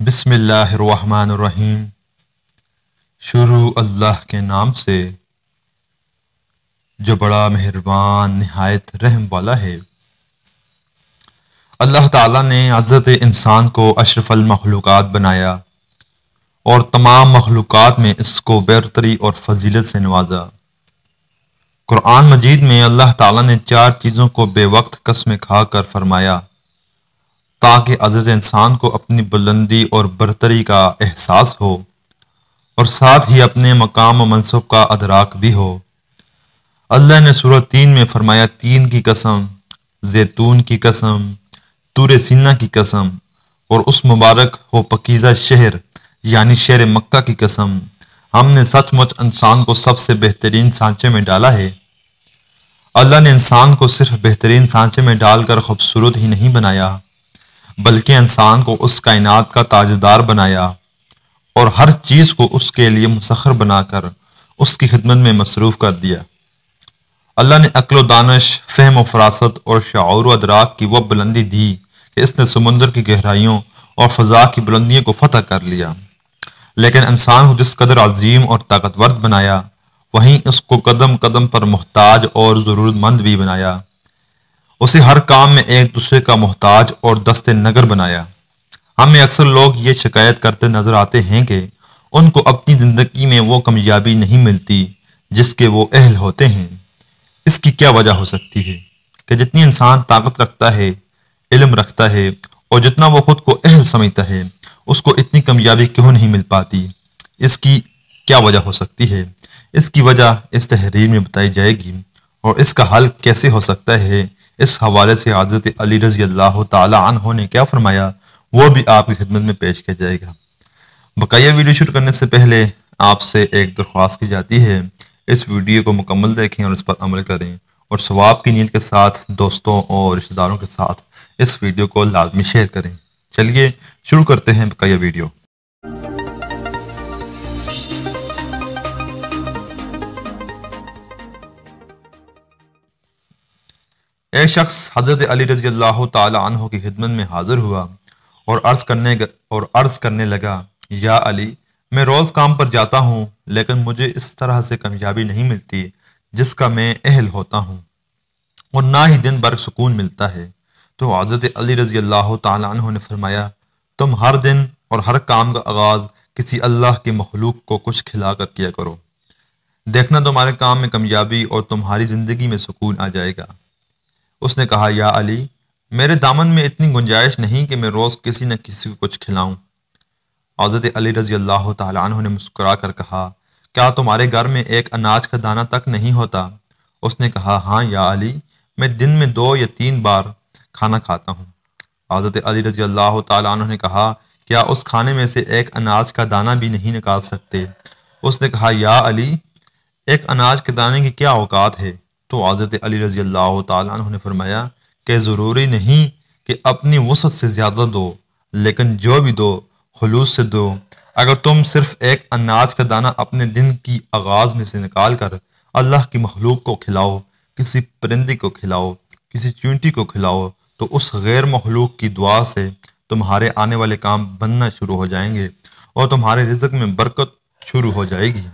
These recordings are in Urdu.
بسم اللہ الرحمن الرحیم۔ شروع اللہ کے نام سے جو بڑا مہربان نہایت رحم والا ہے۔ اللہ تعالیٰ نے حضرت انسان کو اشرف المخلوقات بنایا اور تمام مخلوقات میں اس کو برتری اور فضیلت سے نوازا۔ قرآن مجید میں اللہ تعالیٰ نے 4 چیزوں کو بے وقت قسمیں کھا کر فرمایا تاکہ حضرت انسان کو اپنی بلندی اور برتری کا احساس ہو اور ساتھ ہی اپنے مقام و منصب کا ادراک بھی ہو۔ اللہ نے سورہ 3 میں فرمایا، تین کی قسم، زیتون کی قسم، طور سینا کی قسم اور اس مبارک و پاکیزہ شہر یعنی شہر مکہ کی قسم، ہم نے سچ مچ انسان کو سب سے بہترین سانچے میں ڈالا ہے۔ اللہ نے انسان کو صرف بہترین سانچے میں ڈال کر خوبصورت ہی نہیں بنایا بلکہ انسان کو اس کائنات کا تاجدار بنایا اور ہر چیز کو اس کے لیے مسخر بنا کر اس کی خدمت میں مصروف کر دیا۔ اللہ نے عقل و دانش، فہم و فراست اور شعور و ادراک کی وہ بلندی دی کہ اس نے سمندر کی گہرائیوں اور فضا کی بلندیوں کو فتح کر لیا، لیکن انسان کو جس قدر عظیم اور طاقتور بنایا وہیں اس کو قدم قدم پر محتاج اور ضرورت مند بھی بنایا۔ اسے ہر کام میں ایک دوسرے کا محتاج اور دست نگر بنایا۔ ہمیں اکثر لوگ یہ شکایت کرتے نظر آتے ہیں کہ ان کو اپنی زندگی میں وہ کامیابی نہیں ملتی جس کے وہ اہل ہوتے ہیں۔ اس کی کیا وجہ ہو سکتی ہے کہ جتنی انسان طاقت رکھتا ہے، علم رکھتا ہے اور جتنا وہ خود کو اہل سمجھتا ہے، اس کو اتنی کامیابی کیوں نہیں مل پاتی؟ اس کی کیا وجہ ہو سکتی ہے؟ اس کی وجہ اس تحریر میں بتائی جائے گی اور اس کا حل کیسے ہو سکتا ہے، اس حوالے سے حضرت علی رضی اللہ تعالی عنہ نے کیا فرمایا وہ بھی آپ کی خدمت میں پیش کیا جائے گا۔ بقیہ ویڈیو شروع کرنے سے پہلے آپ سے ایک درخواست کی جاتی ہے، اس ویڈیو کو مکمل دیکھیں اور اس پر عمل کریں اور ثواب کی نیت کے ساتھ دوستوں اور رشتہ داروں کے ساتھ اس ویڈیو کو لازمی شیئر کریں۔ چلیے شروع کرتے ہیں بقیہ ویڈیو۔ ایک شخص حضرت علی رضی اللہ تعالی عنہ کی خدمت میں حاضر ہوا اور عرض کرنے لگا، یا علی، میں روز کام پر جاتا ہوں لیکن مجھے اس طرح سے کامیابی نہیں ملتی جس کا میں اہل ہوتا ہوں اور نہ ہی دن بھر سکون ملتا ہے۔ تو حضرت علی رضی اللہ تعالی عنہ نے فرمایا، تم ہر دن اور ہر کام کا آغاز کسی اللہ کے مخلوق کو کچھ کھلا کر کیا کرو، دیکھنا تمہارے کام میں کامیابی اور تمہاری زندگی میں سکون آ جائے گا۔ اس نے کہا، یا علی، میرے دامن میں اتنی گنجائش نہیں کہ میں روز کسی نہ کسی کو کچھ کھلاؤں۔ حضرت علی رضی اللہ تعالی عنہ نے مسکرا کر کہا، کیا تمہارے گھر میں ایک اناج کا دانہ تک نہیں ہوتا؟ اس نے کہا، ہاں یا علی، میں دن میں 2 یا 3 بار کھانا کھاتا ہوں۔ حضرت علی رضی اللہ تعالی عنہ نے کہا، کیا اس کھانے میں سے ایک اناج کا دانہ بھی نہیں نکال سکتے؟ اس نے کہا، یا علی، ایک اناج کے دانے کی کیا اوقات ہے؟ تو حضرت علی رضی اللہ تعالی عنہ نے فرمایا کہ ضروری نہیں کہ اپنی وسعت سے زیادہ دو، لیکن جو بھی دو خلوص سے دو۔ اگر تم صرف ایک اناج کا دانہ اپنے دن کی آغاز میں سے نکال کر اللہ کی مخلوق کو کھلاؤ، کسی پرندے کو کھلاؤ، کسی چونٹی کو کھلاؤ، تو اس غیر مخلوق کی دعا سے تمہارے آنے والے کام بننا شروع ہو جائیں گے اور تمہارے رزق میں برکت شروع ہو جائے گی،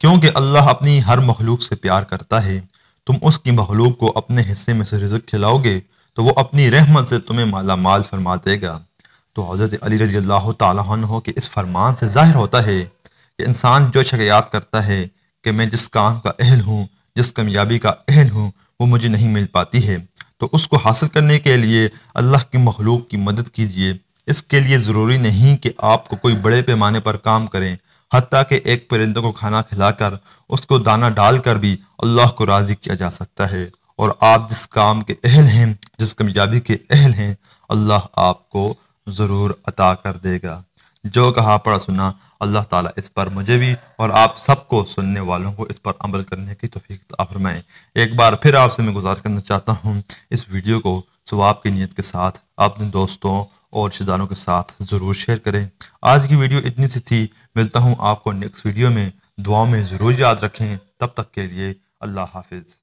کیونکہ اللہ اپنی ہر مخلوق سے پیار کرتا ہے۔ تم اس کی مخلوق کو اپنے حصے میں سے رزق کھلاؤ گے تو وہ اپنی رحمت سے تمہیں مالا مال فرما دے گا۔ تو حضرت علی رضی اللہ تعالیٰ عنہ کے اس فرمان سے ظاہر ہوتا ہے کہ انسان جو شکایات کرتا ہے کہ میں جس کام کا اہل ہوں، جس کامیابی کا اہل ہوں، وہ مجھے نہیں مل پاتی ہے، تو اس کو حاصل کرنے کے لیے اللہ کی مخلوق کی مدد کیجیے۔ اس کے لیے ضروری نہیں کہ آپ کو کوئی بڑے پیمانے پر کام کریں، حتیٰ کہ ایک پرندے کو کھانا کھلا کر اس کو دانہ ڈال کر بھی اللہ کو راضی کیا جا سکتا ہے، اور آپ جس کام کے اہل ہیں، جس کامیابی کے اہل ہیں، اللہ آپ کو ضرور عطا کر دے گا۔ جو کہا پڑھا سنا، اللہ تعالیٰ اس پر مجھے بھی اور آپ سب کو سننے والوں کو اس پر عمل کرنے کی توفیق عطا فرمائے۔ ایک بار پھر آپ سے میں گزارش کرنا چاہتا ہوں، اس ویڈیو کو ثواب کی نیت کے ساتھ اپنے دوستوں اور رشتہ داروں کے ساتھ ضرور شیئر کریں۔ آج کی ویڈیو اتنی سی تھی، ملتا ہوں آپ کو نیکسٹ ویڈیو میں، دعاؤں میں ضرور یاد رکھیں۔ تب تک کے لیے اللہ حافظ۔